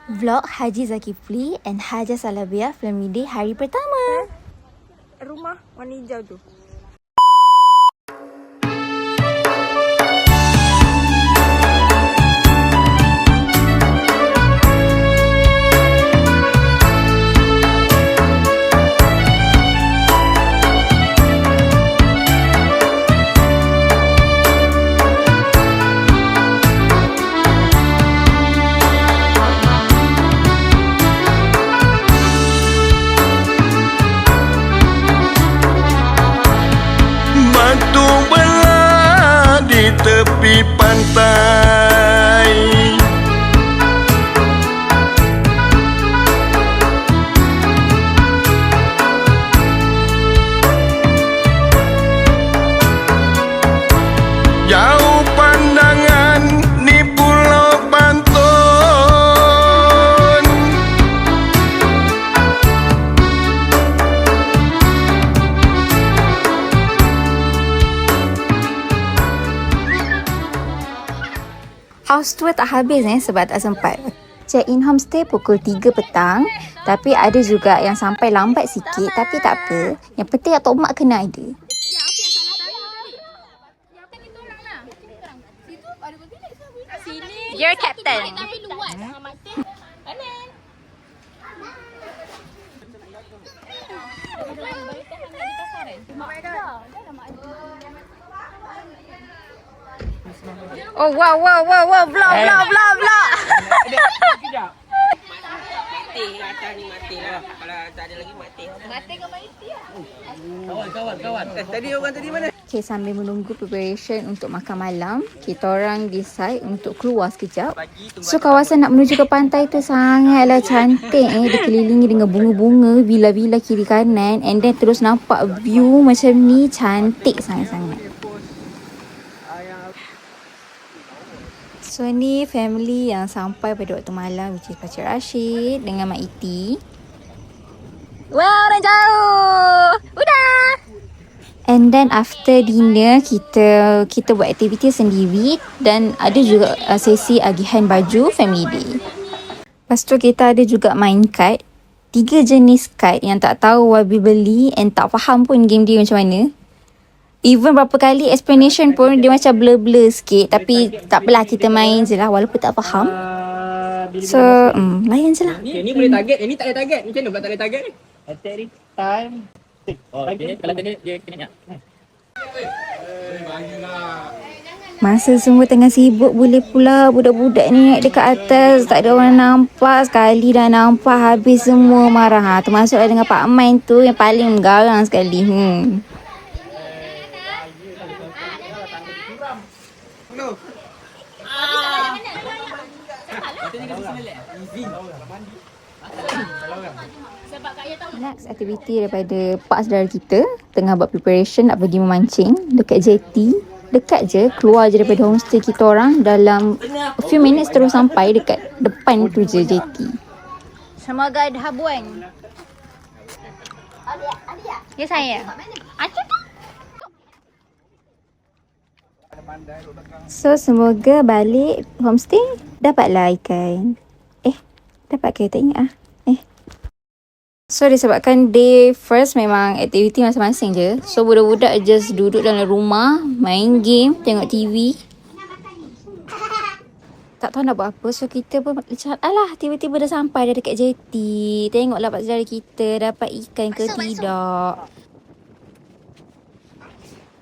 Vlog Haji Zakifli and Haja Salabia Family Day hari pertama. Rumah warna hijau tu. Batu belah di tepi pantai, jauh pandangan di Pulau Bantul. House tour tak habis sebab tak sempat. Check in homestay pukul 3 petang. Tapi ada juga yang sampai lambat sikit. Tapi tak apa. Yang penting Atok Mak kena ada. You're captain. Oh wow, vlog. Mati atas ni mati lah. Kalau tak ada lagi mati. Mati ke mati lah. Kawan. Tadi orang tadi mana? Okay, sambil menunggu preparation untuk makan malam, kita orang decide untuk keluar sekejap. So, kawasan nak menuju ke pantai tu sangatlah cantik. Dikelilingi dengan bunga-bunga, villa-villa kiri kanan. And then terus nampak view macam ni, cantik sangat-sangat. So, ni family yang sampai pada waktu malam, which is Pakcik Rashid dengan Mak Iti. Wow, orang jauh! Udah! And then after dinner, kita buat aktiviti sendiri dan ada juga sesi agihan baju family day. Lepas tu kita ada juga main kite. 3 jenis kite yang tak tahu Wabi beli and tak faham pun game dia macam mana. Even berapa kali explanation pun dia macam blur-blur sikit. Tapi tak apalah, kita main je lah walaupun tak faham. So, layan je lah. Ni boleh target, yang ni tak boleh target. Macam mana pula tak boleh target ni? Attack ni time. Oh, okay. Kalau tadi dia kena ingat. Masa semua tengah sibuk, boleh pula budak-budak ni naik dekat atas. Tak ada orang nampak. Sekali dah nampak, habis semua marah. Termasuklah dengan Pak Main tu yang paling menggarang sekali. Next activity daripada pak saudara kita tengah buat preparation nak pergi memancing dekat jetty. Dekat je, keluar je daripada homestay kita orang. Dalam a few minutes terus sampai dekat depan tu je jetty. Semoga ada habuan. Ya saya. So semoga balik homestay dapatlah ikan. Dapat ke? Tak ingat So disebabkan day first memang aktiviti masing-masing je. So budak-budak just duduk dalam rumah, main game, tengok TV. Tak tahu nak buat apa. So kita pun macam alah, tiba-tiba dah sampai dah dekat jetty. Tengoklah pak saudara kita dapat ikan ke tidak.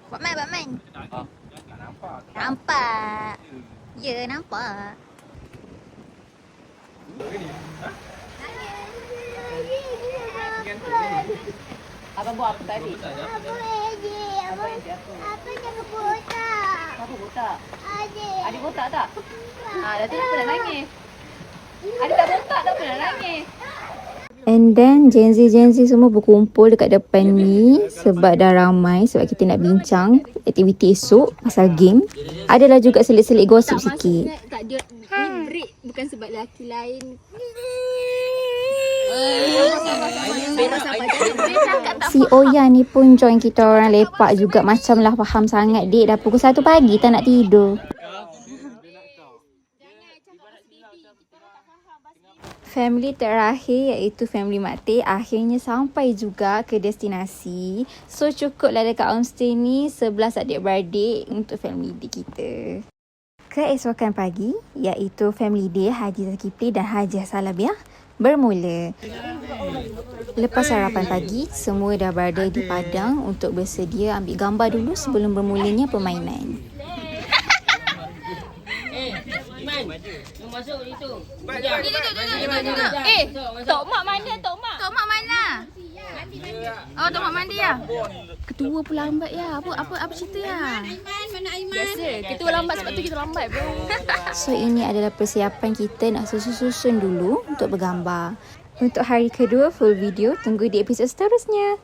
Buat main. Nampak. Ya, nampak. Abang buat apa tadi? Apa jangan botak? Apa botak? Adik. Adik botak tak? Dah tu dah pernah nangis. Adik tak botak dah pernah nangis. And then Gen Z semua berkumpul dekat depan ni sebab dah ramai, sebab kita nak bincang aktiviti esok pasal game. Adalah juga selit-selit gosip sikit. Tak dia ni break bukan sebab lelaki lain. Si Oya ni pun join kita orang lepak juga. Macam lah faham sangat dek. Dah pukul 1 pagi tak nak tidur. family terakhir iaitu family Mak Teh akhirnya sampai juga ke destinasi. So cukuplah dekat homestay ni 11 adik-beradik untuk family day kita. Keesokan pagi iaitu family day Haji Zulkifli dan Hajiah Salabiah bermula. Lepas sarapan pagi, semua dah berada di padang untuk bersedia ambil gambar dulu sebelum bermulanya permainan. Masuk itu. Tok Mak mana? Tok Mak mana? Oh, Tok Mak mandi ya? Ketua pula lambat ya. Apa cerita ya? Biasa, ketua lambat sebab tu kita lambat bro. So ini adalah persiapan kita nak susun-susun dulu untuk bergambar. Untuk hari kedua full video, tunggu di episod seterusnya.